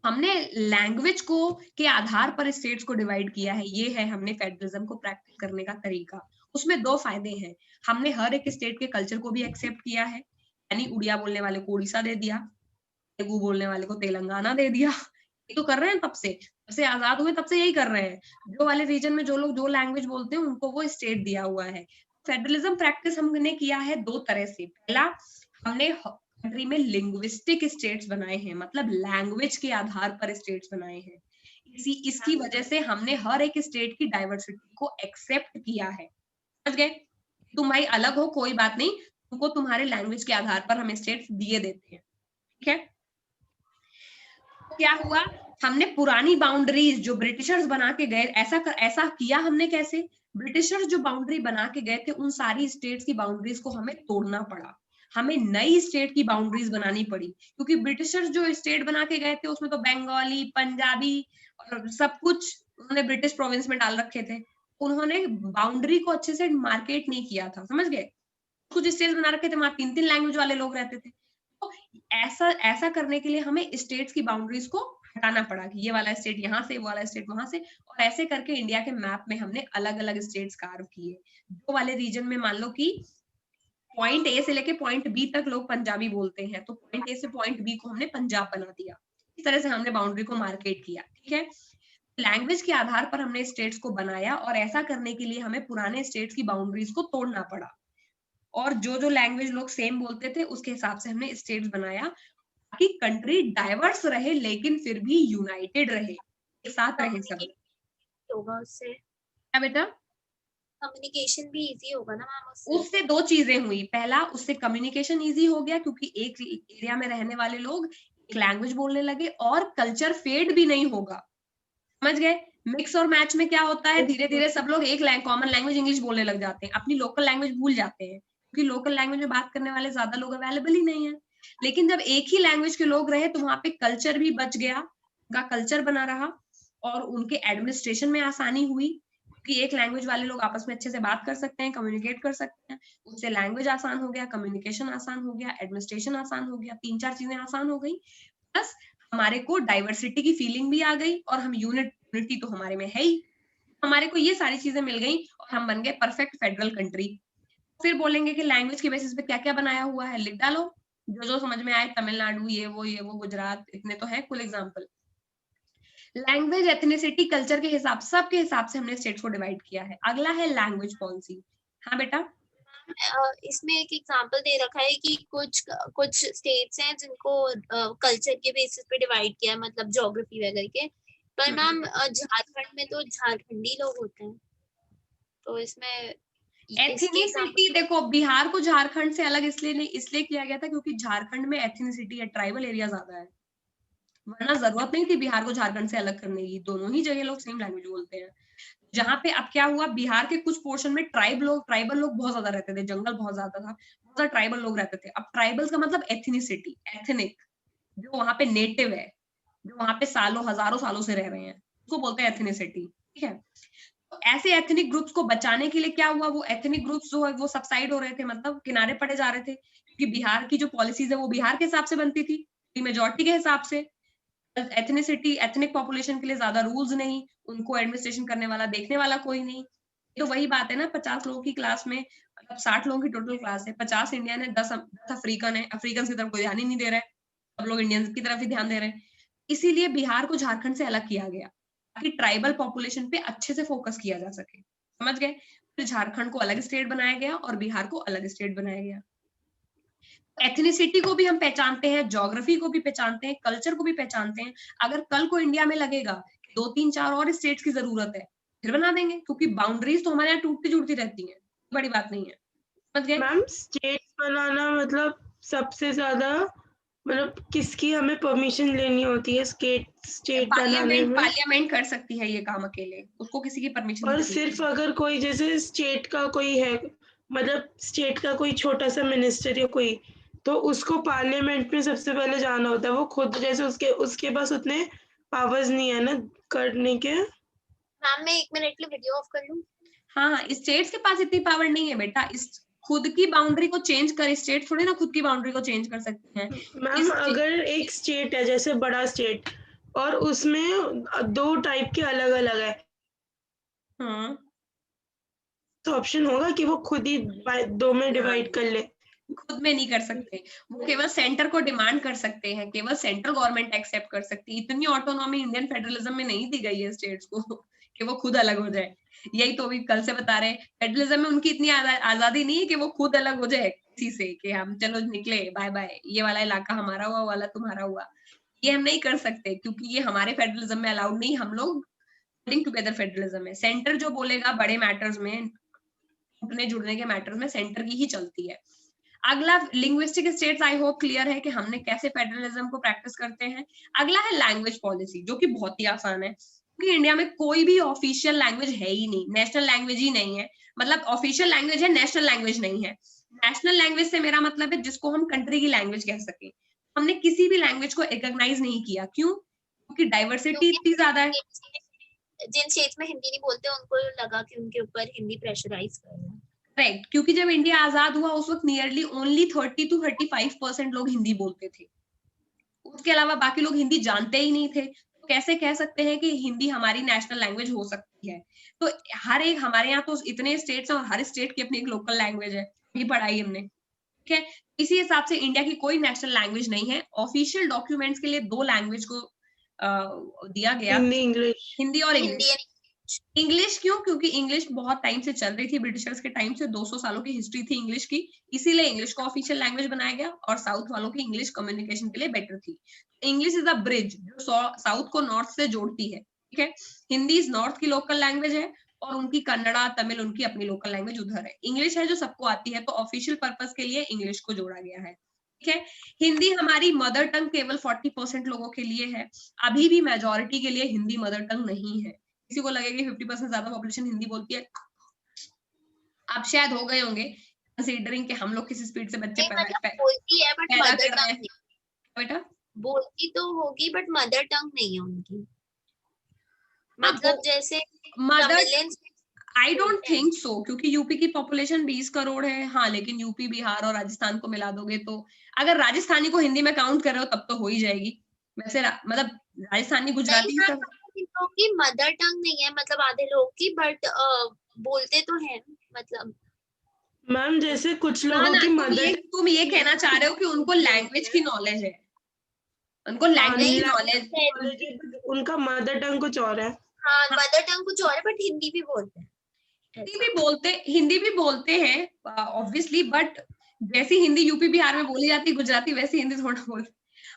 हमने लैंग्वेज को के आधार पर स्टेट्स को डिवाइड किया है। ये है हमने फेडरलिज्म को प्रैक्टिस करने का तरीका। उसमें 2 फायदे हैं, हमने हर एक स्टेट के कल्चर को भी एक्सेप्ट किया है, यानी उड़िया बोलने वाले को उड़ीसा दे दिया, तेलुगु बोलने वाले को तेलंगाना दे दिया। ये तो कर रहे हैं तब से आजाद हुए तब से यही कर रहे हैं। जो वाले रीजन में जो लोग जो लैंग्वेज बोलते हैं उनको वो स्टेट दिया हुआ है। फेडरलिज्म प्रैक्टिस हमने किया है दो तरह से। पहला, हमने कंट्री में लिंग्विस्टिक स्टेट्स बनाए हैं, मतलब लैंग्वेज के आधार पर स्टेट्स बनाए हैं। इसकी वजह से हमने हर एक स्टेट की डाइवर्सिटी को एक्सेप्ट किया है। समझ गए? तुम भाई अलग हो कोई बात नहीं, तुमको तुम्हारे लैंग्वेज के आधार पर हम स्टेट्स दिए देते हैं, ठीक है। क्या हुआ, हमने पुरानी बाउंड्रीज जो ब्रिटिशर्स बना के गए, ऐसा किया हमने कैसे, ब्रिटिशर्स जो बाउंड्री बना के गए थे उन सारी स्टेट्स की बाउंड्रीज को हमें तोड़ना पड़ा, हमें नई स्टेट की बाउंड्रीज बनानी पड़ी। क्योंकि ब्रिटिशर्स जो स्टेट बना के गए थे उसमें तो बंगाली, पंजाबी और सब कुछ उन्होंने ब्रिटिश प्रोविंस में डाल रखे थे। उन्होंने बाउंड्री को अच्छे से मार्केट नहीं किया था, समझ गए। कुछ स्टेट्स बना रखे थे वहां 3-3 लैंग्वेज वाले लोग रहते थे। तो ऐसा करने के लिए हमें स्टेट्स की बाउंड्रीज को हटाना पड़ा कि ये वाला स्टेट यहाँ से, वो वाला स्टेट वहां से, और ऐसे करके इंडिया के मैप में हमने अलग अलग स्टेट्स कार्व किए। जो वाले रीजन में मान लो कि पॉइंट ए से लेके पॉइंट बी तक लोग पंजाबी बोलते हैं, तो पॉइंट ए से पॉइंट बी को हमने पंजाब बना दिया। इस तरह से हमने बाउंड्री को मार्केट किया, ठीक है। लैंग्वेज के आधार पर हमने स्टेट्स को बनाया, और ऐसा करने के लिए हमें पुराने स्टेट्स की बाउंड्रीज को तोड़ना पड़ा, और जो लैंग्वेज लोग सेम बोलते थे उसके हिसाब से हमने स्टेट्स बनाया ताकि कंट्री डाइवर्स रहे लेकिन फिर भी यूनाइटेड रहे, एक साथ रहे सब। होगा उससे क्या बेटा? कम्युनिकेशन भी इजी होगा ना मैम उससे दो चीजें हुई। पहला, उससे कम्युनिकेशन इजी हो गया क्योंकि एक एरिया में रहने वाले लोग एक लैंग्वेज बोलने लगे, और कल्चर फेड भी नहीं होगा, समझ गए। मिक्स और मैच में क्या होता है, धीरे धीरे सब लोग एक कॉमन लैंग्वेज इंग्लिश बोलने लग जाते हैं, अपनी लोकल लैंग्वेज भूल जाते हैं, क्योंकि लोकल लैंग्वेज में बात करने वाले ज्यादा लोग अवेलेबल ही नहीं है। लेकिन जब एक ही लैंग्वेज के लोग रहे तो वहां पे कल्चर भी बच गया, उनका कल्चर बना रहा, और उनके एडमिनिस्ट्रेशन में आसानी हुई, क्योंकि एक लैंग्वेज वाले लोग आपस में अच्छे से बात कर सकते हैं, कम्युनिकेट कर सकते हैं, उससे लैंग्वेज आसान हो गया, कम्युनिकेशन आसान हो गया, एडमिनिस्ट्रेशन आसान हो गया, 3-4 चीजें आसान हो गई। प्लस हमारे को डाइवर्सिटी की फीलिंग भी आ गई, और हम यूनिटी तो हमारे में है ही, हमारे को ये सारी चीजें मिल गई और हम बन गए परफेक्ट फेडरल कंट्री। फिर बोलेंगे कि लैंग्वेज के बेसिस पे क्या क्या बनाया हुआ है, लिख डालो जो समझ में आए। तमिलनाडु, ये वो गुजरात, इतने तो है कुल एग्जाम्पल। लैंग्वेज, एथनिसिटी, कल्चर के हिसाब, सबके हिसाब से हमने स्टेट्स को डिवाइड किया है। अगला है लैंग्वेज पॉलिसी। हाँ बेटा? इसमें एक एग्जांपल दे रखा है कि कुछ स्टेट्स हैं जिनको कल्चर के बेसिस पे डिवाइड किया है, मतलब ज्योग्राफी वगैरह के। पर मैम झारखंड में तो झारखंडी लोग होते हैं, तो इसमें एथनिसिटी देखो, बिहार को झारखंड से अलग इसलिए किया गया था क्योंकि झारखंड में एथनिसिटी या ट्राइबल एरिया ज्यादा है, वरना जरूरत नहीं थी बिहार को झारखंड से अलग करने की, दोनों ही जगह लोग सेम लैंग्वेज बोलते हैं। जहाँ पे अब क्या हुआ, बिहार के कुछ पोर्शन में ट्राइबल लोग बहुत ज्यादा रहते थे, जंगल बहुत ज्यादा था, बहुत ज्यादा ट्राइबल लोग रहते थे। अब ट्राइबल्स का मतलब एथनिसिटी, एथनिक, जो वहां पे नेटिव है, जो वहां पे हजारों सालों से रह रहे हैं, उसको बोलते हैं एथनिसिटी, ठीक है। तो ऐसे एथनिक ग्रुप्स को बचाने के लिए क्या हुआ, वो एथनिक ग्रुप्स जो है वो सबसाइड हो रहे थे, मतलब किनारे पड़े जा रहे थे, क्योंकि बिहार की जो पॉलिसीज है वो बिहार के हिसाब से बनती थी, मेजोरिटी के हिसाब से। एथनिसिटी, एथनिक पॉपुलेशन के लिए ज्यादा रूल्स नहीं, उनको एडमिनिस्ट्रेशन करने वाला, देखने वाला कोई नहीं। तो वही बात है ना, 50 लोगों की क्लास में, मतलब 60 लोगों की टोटल क्लास है, 50 इंडियन है, 10 अफ्रीकन है, अफ्रीकन की तरफ कोई ध्यान ही नहीं दे रहा है, सब लोग इंडियंस की तरफ ही ध्यान दे रहे हैं। इसीलिए बिहार को झारखंड से अलग किया गया ताकि ट्राइबल पॉपुलेशन पे अच्छे से फोकस किया जा सके, समझ गए। फिर झारखंड को अलग स्टेट बनाया गया और बिहार को अलग स्टेट बनाया गया। एथनिसिटी को भी हम पहचानते हैं, ज्योग्राफी को भी पहचानते हैं, कल्चर को भी पहचानते हैं। अगर कल को इंडिया में लगेगा 2-3-4 और स्टेट्स की जरूरत है, फिर बना देंगे, क्योंकि बाउंड्रीज तो हमारे यहाँ टूटती जुड़ती रहती हैं, बड़ी बात नहीं है, समझ गए। मैम स्टेट्स बनाना मतलब सबसे ज्यादा मतलब किसकी हमें परमिशन लेनी होती है स्टेट बनाने में? पार्लियामेंट कर सकती है ये काम अकेले, उसको किसी की परमिशन और नहीं सिर्फ अगर कोई जैसे स्टेट का कोई है, मतलब स्टेट का कोई छोटा सा मिनिस्टर या कोई, तो उसको पार्लियामेंट में सबसे पहले जाना होता है, वो खुद जैसे उसके पास उतने पावर्स नहीं है ना करने के। मैम मैं 1 मिनट के लिए वीडियो ऑफ कर लूं? हाँ, स्टेट्स के पास इतनी पावर नहीं है बेटा, इस खुद की बाउंड्री को चेंज कर, स्टेट थोड़ी ना खुद की बाउंड्री को चेंज कर सकते हैं। मैम अगर एक स्टेट है जैसे बड़ा स्टेट और उसमें 2 टाइप के अलग अलग है, हाँ, तो ऑप्शन होगा कि वो खुद ही 2 में डिवाइड कर ले। खुद में नहीं कर सकते, वो केवल सेंटर को डिमांड कर सकते हैं, केवल सेंट्रल गवर्नमेंट एक्सेप्ट कर सकती है। इतनी ऑटोनॉमी इंडियन फेडरलिज्म में नहीं दी गई है स्टेट्स को कि वो खुद अलग हो जाए। यही तो अभी कल से बता रहे हैं, फेडरलिज्म में उनकी इतनी आजादी नहीं है कि वो खुद अलग हो जाए किसी से, कि हम चलो निकले बाय बाय, ये वाला इलाका हमारा हुआ, वाला तुम्हारा हुआ। ये हम नहीं कर सकते क्योंकि ये हमारे फेडरलिज्म में अलाउड नहीं। हम लोग टुगेदर फेडरलिज्म है, सेंटर जो बोलेगा बड़े मैटर्स में, टूटने जुड़ने के मैटर्स में सेंटर की ही चलती है। अगला linguistic states, I hope clear है कि हमने कैसे फेडरलिज्म को प्रैक्टिस करते हैं। अगला है लैंग्वेज पॉलिसी, जो कि बहुत ही आसान है क्योंकि इंडिया में कोई भी ऑफिशियल लैंग्वेज है ही नहीं, नेशनल लैंग्वेज ही नहीं है। मतलब ऑफिशियल लैंग्वेज है, नेशनल लैंग्वेज नहीं है। नेशनल लैंग्वेज से मेरा मतलब है जिसको हम कंट्री की लैंग्वेज कह सके। हमने किसी भी लैंग्वेज को रिकॉग्नाइज नहीं किया, क्यों? क्योंकि डाइवर्सिटी इतनी ज्यादा है। जिन स्टेट्स में हिंदी नहीं बोलते उनको लगा कि उनके ऊपर हिंदी प्रेशराइज कर रहा है। राइट, क्योंकि जब इंडिया आजाद हुआ उस वक्त नियरली ओनली 30 to 35% लोग हिंदी बोलते थे, उसके अलावा बाकी लोग हिंदी जानते ही नहीं थे। तो कैसे कह सकते हैं कि हिंदी हमारी नेशनल लैंग्वेज हो सकती है? तो हर एक, हमारे यहाँ तो इतने स्टेट्स हैं और हर स्टेट की अपनी एक लोकल लैंग्वेज है, ये पढ़ाई हमने, ठीक है। इसी हिसाब से इंडिया की कोई नेशनल लैंग्वेज नहीं है। ऑफिशियल डॉक्यूमेंट्स के लिए दो लैंग्वेज को दिया गया, हिंदी इंग्लिश। हिंदी और हिंदी इंग्लिश। इंग्लिश क्यों? क्योंकि इंग्लिश बहुत टाइम से चल रही थी, ब्रिटिशर्स के टाइम से 200 सालों की हिस्ट्री थी इंग्लिश की, इसीलिए इंग्लिश को ऑफिशियल लैंग्वेज बनाया गया। और साउथ वालों की इंग्लिश कम्युनिकेशन के लिए बेटर थी। इंग्लिश इज अ ब्रिज जो साउथ को नॉर्थ से जोड़ती है, ठीक है। हिंदी इज नॉर्थ की लोकल लैंग्वेज है और उनकी कन्नड़ा, तमिल उनकी अपनी लोकल लैंग्वेज उधर है। इंग्लिश है जो सबको आती है, तो ऑफिशियल पर्पस के लिए इंग्लिश को जोड़ा गया है, ठीक है। हिंदी हमारी मदर टंग केवल 40% लोगों के लिए है। अभी भी मेजोरिटी के लिए हिंदी मदर टंग नहीं है। किसी को लगेगा कि 50% ज्यादा पॉपुलेशन हिंदी बोलती है, आप शायद हो गए होंगे कंसीडरिंग कि हम लोग किस स्पीड से बच्चे बोलती है बट पैदा मदर कर रहे टंग हैं। नहीं। बेटा बोलती तो होगी बट मदर टंग नहीं है उनकी। मतलब जैसे mother, I don't think so, क्योंकि यूपी की पॉपुलेशन 20 करोड़ है। हाँ, लेकिन यूपी, बिहार और राजस्थान को मिला दोगे तो अगर राजस्थानी को हिंदी में काउंट कर रहे हो तब तो हो ही जाएगी। वैसे मतलब राजस्थानी, गुजराती सब लोग की मदर टंग नहीं है, मतलब आधे लोग की, बट बोलते तो हैं। मतलब मैम जैसे कुछ लोगों की मदर, तुम ये कहना चाह रहे हो कि उनको लैंग्वेज की नॉलेज है, उनको लैंग्वेज की नॉलेज, उनका मदर टंग कुछ और है। हाँ, मदर टंग कुछ और है बट हिंदी भी बोलते हैं। हिंदी भी बोलते हैं ऑब्वियसली, बट जैसी हिंदी यूपी बिहार में बोली जाती है गुजराती, वैसी हिंदी थोड़ा बोलते,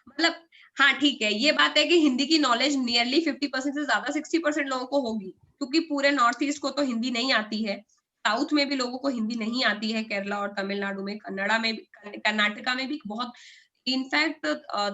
मतलब हाँ ठीक है, ये बात है कि हिंदी की नॉलेज नियरली 50% से ज्यादा 60% लोगों को होगी, क्योंकि पूरे नॉर्थ ईस्ट को तो हिंदी नहीं आती है। साउथ में भी लोगों को हिंदी नहीं आती है, केरला और तमिलनाडु में, कन्नड़ा में भी, कर्नाटका में भी बहुत, इनफैक्ट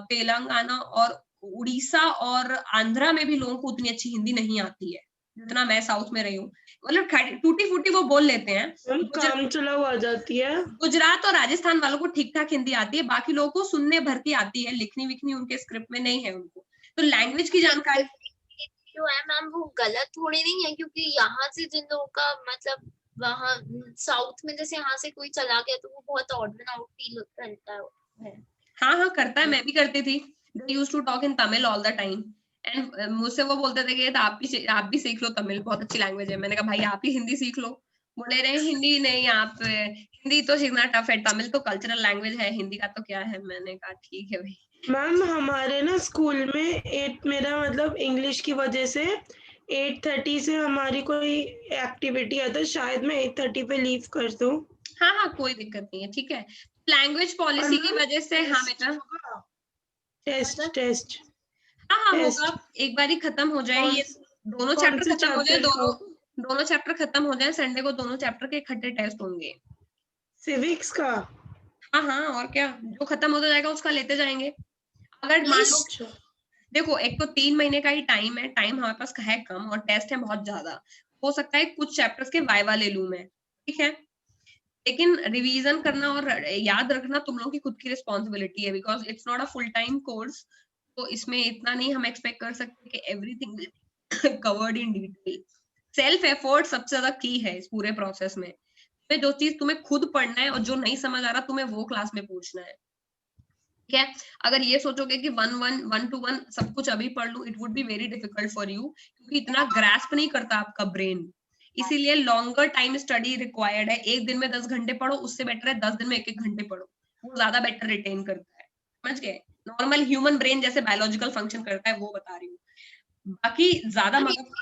तेलंगाना और उड़ीसा और आंध्रा में भी लोगों को उतनी अच्छी हिंदी नहीं आती है जितना मैं साउथ में रही हूँ। मतलब टूटी फूटी वो बोल लेते हैं, काम चलाओ आ जाती है। गुजरात और राजस्थान वालों को ठीक ठाक हिंदी आती है, बाकी लोगों को सुनने भर की आती है, लिखनी विखनी उनके स्क्रिप्ट में नहीं है उनको। तो लैंग्वेज की जानकारी जो है मैम वो गलत थोड़ी नहीं है, क्योंकि यहाँ से जिन लोगों का मतलब वहाँ साउथ में जैसे यहाँ से कोई चला गया तो वो बहुत ऑड एंड आउट फील करता है। हाँ करता है, मैं भी करती थी। They used to talk in Tamil all the time and मुझसे वो बोलते थे कि आप भी सीख लो तमिल, बहुत अच्छी लैंग्वेज है। मैंने कहा भाई आप ही हिंदी सीख लो। बोले रहे हिंदी नहीं, आप हिंदी तो सीखना टफ है, तमिल तो कल्चरल लैंग्वेज है, हिंदी का तो क्या है। मैंने कहा ठीक है भाई। मैम हमारे ना स्कूल में मेरा मतलब इंग्लिश की वजह से 8:30 से हमारी कोई एक्टिविटी है तो शायद मैं 8:30 पे लीव कर दूं। हाँ कोई दिक्कत नहीं है, ठीक है। लैंग्वेज पॉलिसी की वजह से, हाँ बेटा, टेस्ट हाँ होगा, एक बार ही खत्म हो जाए ये दोनों चैप्टर खत्म हो जाए, दोनों चैप्टर खत्म हो जाए, संडे को दोनों चैप्टर के इकट्ठे टेस्ट होंगे। सिविक्स का? हाँ और क्या, जो खत्म होता जाएगा उसका लेते जाएंगे। अगर मान लो देखो, एक तो 3 महीने का ही टाइम है, टाइम हमारे पास है कम और टेस्ट है बहुत ज्यादा, हो सकता है कुछ चैप्टर्स के वाइवा ले लूं मैं, ठीक है। लेकिन रिवीजन करना और याद रखना तुम लोगों की खुद की रिस्पॉन्सिबिलिटी है, because it's not a full time course. तो इसमें इतना नहीं हम एक्सपेक्ट कर सकते कि everything covered in detail. Self effort सबसे ज्यादा की है इस पूरे प्रोसेस में। जो चीज तुम्हें खुद पढ़ना है और जो नहीं समझ आ रहा तुम्हें वो क्लास में पूछना है, ठीक है। अगर ये सोचोगे कि 1 सब कुछ अभी पढ़ लूं, it would be very difficult for you, क्योंकि इतना ग्रास्प नहीं करता आपका ब्रेन। इसीलिए लॉन्गर टाइम स्टडी रिक्वायर्ड है। एक दिन में 10 घंटे पढ़ो, उससे बेटर है 10 दिन में 1-1 घंटे पढ़ो, वो ज्यादा बेटर रिटेन करता है। समझ गए? नॉर्मल ह्यूमन ब्रेन जैसे बायोलॉजिकल फंक्शन करता है वो बता रही हूँ। बाकी ज्यादा मगर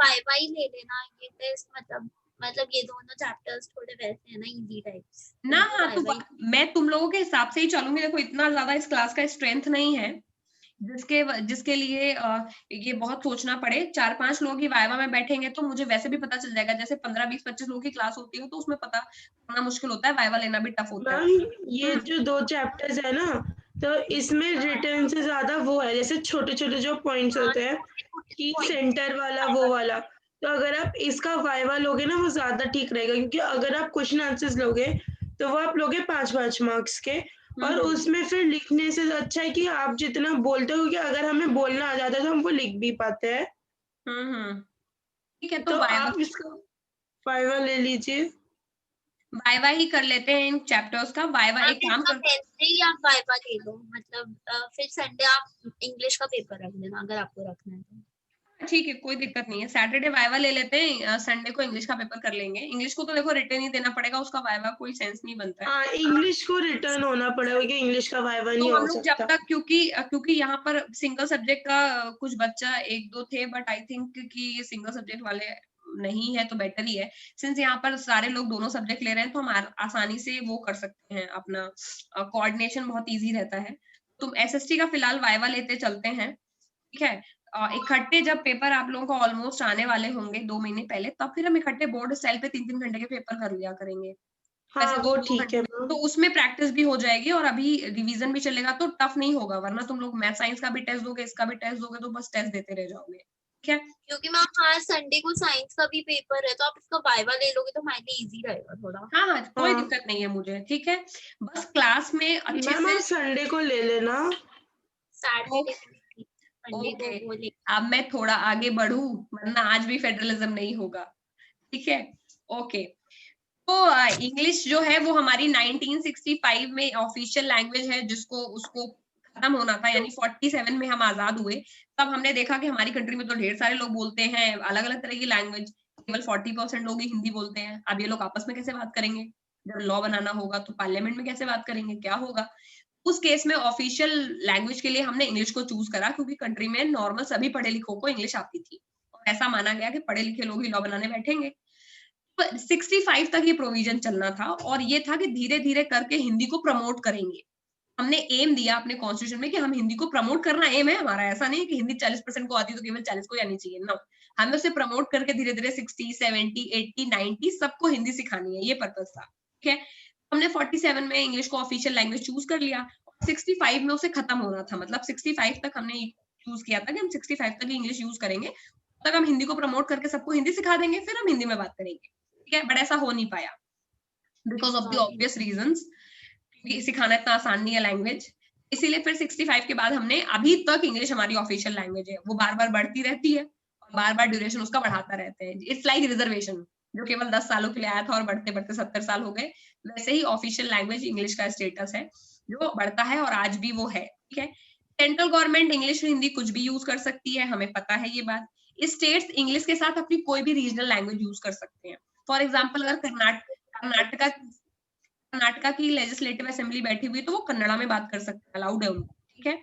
वाई ले लेना ये टेस्ट, मतलब ये दोनों चैप्टर्स थोड़े वैसे हैं ना, इजी टाइप्स ना। हाँ, तो मैं तुम लोगों के हिसाब से ही चलूंगी। देखो इतना ज्यादा इस क्लास का स्ट्रेंथ नहीं है जिसके लिए ये बहुत सोचना पड़े। 4-5 लोग ही वाइवा में बैठेंगे तो मुझे वैसे भी पता चल जाएगा। जैसे 15-20-25 लोगों की क्लास होती है तो उसमें पता करना मुश्किल होता है, वाइवा लेना भी टफ होता है। मैम ये जो 2 चैप्टर्स है ना, तो इसमें रिटर्न से ज्यादा वो है, जैसे छोटे छोटे जो पॉइंट्स होते हैं कि सेंटर वाला वो वाला, तो अगर आप इसका वाइवा लोगे ना वो ज्यादा ठीक रहेगा, क्योंकि अगर आप क्वेश्चन आंसर्स लोगे तो वो आप लोगे 5-5 मार्क्स के, और उसमें फिर लिखने से अच्छा है कि आप जितना बोलते हो, कि अगर हमें बोलना आ जाता है तो हम वो लिख भी पाते हैं। ठीक है, तो आप इसका वाइवा ले लीजिए। वाइवा ही कर लेते हैं इन चैप्टर्स का। वाइवा एक काम कर, वेडनेसडे आप वाइवा ले लो, मतलब फिर संडे आप इंग्लिश का पेपर रख लेना अगर आपको रखना है तो। ठीक है, कोई दिक्कत नहीं है। सैटरडे वाइवा ले लेते हैं, संडे को इंग्लिश का पेपर कर लेंगे। इंग्लिश को तो देखो रिटर्न ही देना पड़ेगा, उसका वाइवा कोई सेंस नहीं बनता है। हाँ, इंग्लिश को रिटर्न होना पड़ेगा, कि इंग्लिश का वाइवा नहीं तो हम हो लोग जब सकता। तक, क्योंकि यहाँ पर सिंगल सब्जेक्ट का कुछ बच्चा 1-2 थे, बट आई थिंक कि ये सिंगल सब्जेक्ट वाले नहीं है तो बेटर ही है। सिंस यहाँ पर सारे लोग दोनों सब्जेक्ट ले रहे हैं तो हम आसानी से वो कर सकते हैं, अपना कोऑर्डिनेशन बहुत इजी रहता है। तुम एसएसटी का फिलहाल वाइवा लेते चलते हैं, ठीक है? इकट्ठे जब पेपर आप लोगों को ऑलमोस्ट आने वाले होंगे 2 महीने पहले, तब फिर हम इकट्ठे बोर्ड स्टाइल पे 3-3 घंटे के पेपर कर लिया करेंगे। हाँ, वैसे वो 2 ठीक है घंटे, मैम। तो उसमें प्रैक्टिस भी हो जाएगी और अभी रिवीजन भी चलेगा तो टफ नहीं होगा। वरना तुम लोग मैथ साइंस का भी टेस्ट दोगे, इसका भी टेस्ट दोगे, तो बस टेस्ट देते रह जाओगे। ठीक है? क्योंकि मैम हाँ संडे को साइंस का भी पेपर है, तो आप इसका वाइवा ले लोगे तो हमारे लिए इजी रहेगा थोड़ा। हाँ, कोई हाँ दिक्कत नहीं है मुझे। ठीक है, बस क्लास में अच्छे मैम, से। आप संडे को ले लेना। सैटरडे संडे को ओके, वो ले। अब मैं थोड़ा आगे बढ़ू, वरना आज भी फेडरलिज्म नहीं होगा। ठीक है, ओके। तो इंग्लिश जो है वो हमारी 1965 में ऑफिशियल लैंग्वेज है, जिसको उसको खत्म होना था, यानी 47 में हम आजाद हुए। तब हमने देखा कि हमारी कंट्री में तो ढेर सारे लोग बोलते हैं अलग अलग तरह की लैंग्वेज, केवल 40% लोग ही हिंदी बोलते हैं। अब ये लोग आपस में कैसे बात करेंगे? जब लॉ बनाना होगा तो पार्लियामेंट में कैसे बात करेंगे, क्या होगा? उस केस में ऑफिशियल लैंग्वेज के लिए हमने इंग्लिश को चूज करा, क्योंकि कंट्री में नॉर्मल सभी पढ़े लिखों को इंग्लिश आती थी और ऐसा माना गया कि पढ़े लिखे लोग ही लॉ बनाने बैठेंगे। 65 तक ये प्रोविजन चलना था और ये था कि धीरे धीरे करके हिंदी को प्रमोट करेंगे। हमने एम दिया अपने कॉन्स्टिट्यूशन में कि हम हिंदी को प्रमोट करना एम है हमारा। ऐसा नहीं है कि हिंदी 40% को आती तो केवल 40 को आनी चाहिए, नो। हमें उसे प्रमोट करके धीरे धीरे 60, 70, 80, 90 सबको हिंदी सिखानी है, ये पर्पस था। ठीक है, हमने 47 में इंग्लिश को ऑफिशियल लैंग्वेज चूज कर लिया। 65 में उसे खत्म होना था, मतलब 65 तक हमने चूज किया था कि हम 65 तक इंग्लिश यूज करेंगे, तक हम हिंदी को प्रमोट करके सबको हिंदी सिखा देंगे, फिर हम हिंदी में बात करेंगे। ठीक है, बट ऐसा हो नहीं पाया because of the obvious reasons, क्योंकि सिखाना इतना आसान नहीं है लैंग्वेज। इसीलिए फिर 65 के बाद हमने, अभी तक इंग्लिश हमारी ऑफिशियल लैंग्वेज है, वो बार बार बढ़ती रहती है और बार बार ड्यूरेशन उसका बढ़ाता रहते हैं। इट्स लाइक रिजर्वेशन, जो केवल 10 सालों के लिए आया था और बढ़ते बढ़ते 70 साल हो गए, वैसे ही ऑफिशियल लैंग्वेज इंग्लिश का स्टेटस है जो बढ़ता है और आज भी वो है। ठीक है, सेंट्रल गवर्नमेंट इंग्लिश हिंदी कुछ भी यूज कर सकती है, हमें पता है ये बात। स्टेट्स इंग्लिश के साथ अपनी कोई भी रीजनल लैंग्वेज यूज कर सकते हैं। फॉर एग्जाम्पल, अगर कर्नाटका की लेजिस्लेटिव असेंबली बैठी हुई तो वो कन्नड़ा में बात कर सकते हैं, अलाउड है उनको। ठीक है,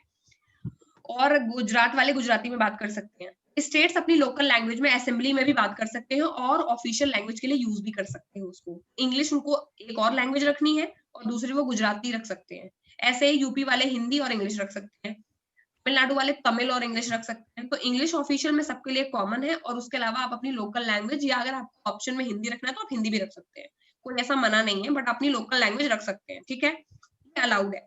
और गुजरात वाले गुजराती में बात कर सकते हैं। स्टेट्स अपनी लोकल लैंग्वेज में असेंबली में भी बात कर सकते हैं और ऑफिशियल लैंग्वेज के लिए यूज भी कर सकते हैं उसको। इंग्लिश उनको एक और लैंग्वेज रखनी है और दूसरी वो गुजराती रख सकते हैं। ऐसे ही यूपी वाले हिंदी और इंग्लिश रख सकते हैं, तमिलनाडु वाले तमिल और इंग्लिश रख सकते हैं। तो इंग्लिश ऑफिशियल में सबके लिए कॉमन है, और उसके अलावा आप अपनी लोकल लैंग्वेज, या अगर आपको ऑप्शन में हिंदी रखना है तो आप हिंदी भी रख सकते हैं, कोई ऐसा मना नहीं है, बट अपनी लोकल लैंग्वेज रख सकते हैं। ठीक है, अलाउड है।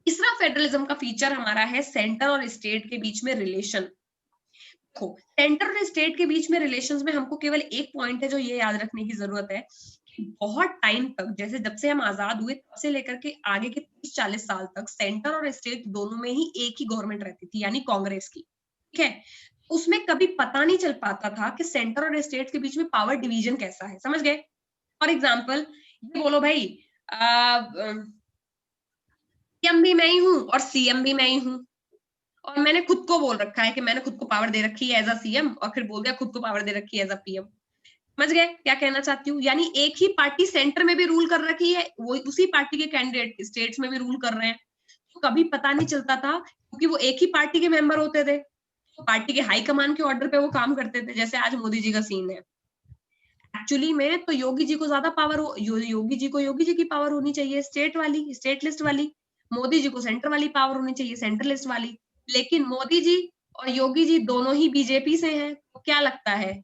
तीसरा फेडरलिज्म का फीचर हमारा है सेंटर और स्टेट के बीच में रिलेशन। देखो, सेंटर और स्टेट के बीच में रिलेशंस में हमको केवल एक पॉइंट है जो ये याद रखने की जरूरत है कि बहुत टाइम तक, जैसे जब से हम आजाद हुए तब से लेकर के आगे के 30-40 साल तक सेंटर और स्टेट दोनों में ही एक ही गवर्नमेंट रहती थी, यानी कांग्रेस की। ठीक है, उसमें कभी पता नहीं चल पाता था कि सेंटर और स्टेट के बीच में पावर डिवीजन कैसा है। समझ गए? फॉर एग्जाम्पल, ये बोलो भाई, पीएम भी मैं ही हूँ और सीएम भी मैं ही हूँ, और मैंने खुद को बोल रखा है कि मैंने खुद को पावर दे रखी है एज अ सीएम, और फिर बोल दिया खुद को पावर दे रखी है एज अ पीएम। समझ गए क्या कहना चाहती हूँ? यानी एक ही पार्टी सेंटर में भी रूल कर रखी है, वो उसी पार्टी के कैंडिडेट स्टेट्स में भी रूल कर रहे हैं, तो कभी पता नहीं चलता था क्योंकि वो एक ही पार्टी के मेंबर होते थे, तो पार्टी के हाई कमान के ऑर्डर पे वो काम करते थे, जैसे आज मोदी जी का सीन है। एक्चुअली में तो योगी जी को ज्यादा पावर हो, योगी जी की पावर होनी चाहिए स्टेट वाली, स्टेट लिस्ट वाली, मोदी जी को सेंटर वाली पावर होनी चाहिए, सेंट्रल लिस्ट वाली। लेकिन मोदी जी और योगी जी दोनों ही बीजेपी से हैं, तो क्या लगता है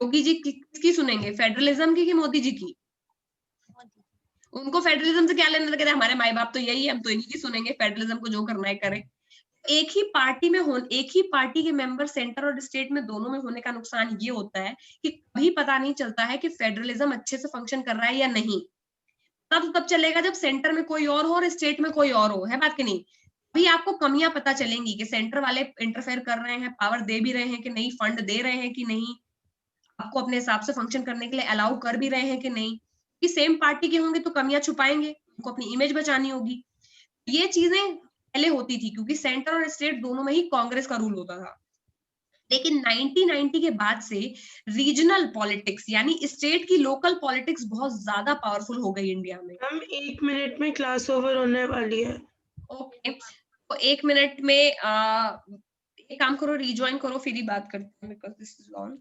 योगी जी किसकी सुनेंगे, फेडरलिज्म की कि मोदी जी की? उनको फेडरलिज्म से क्या लेना देना, हमारे माई बाप तो यही है, हम तो इन्हीं की सुनेंगे, फेडरलिज्म को जो करना है करें। एक ही पार्टी में एक ही पार्टी के मेंबर सेंटर और स्टेट में दोनों में होने का नुकसान ये होता है कि कभी पता नहीं चलता है कि फेडरलिज्म अच्छे से फंक्शन कर रहा है या नहीं। तब चलेगा जब सेंटर में कोई और हो और स्टेट में कोई और हो, है बात कि नहीं? अभी आपको कमियां पता चलेंगी कि सेंटर वाले इंटरफेयर कर रहे हैं, पावर दे भी रहे हैं कि नहीं, फंड दे रहे हैं कि नहीं, आपको अपने हिसाब से फंक्शन करने के लिए अलाउ कर भी रहे हैं कि नहीं। कि सेम पार्टी के होंगे तो कमियां छुपाएंगे, उनको अपनी इमेज बचानी होगी। ये चीजें पहले होती थी क्योंकि सेंटर और स्टेट दोनों में ही कांग्रेस का रूल होता था। लेकिन 1990 के बाद से रीजनल पॉलिटिक्स यानी स्टेट की लोकल पॉलिटिक्स बहुत ज्यादा पावरफुल हो गई इंडिया में। हम 1 मिनट में क्लास ओवर होने वाली है। ओके, तो 1 मिनट में एक काम करो, रिज्वाइन करो, फिर ही बात करते हैं बिकॉज दिस इज लॉन्ग।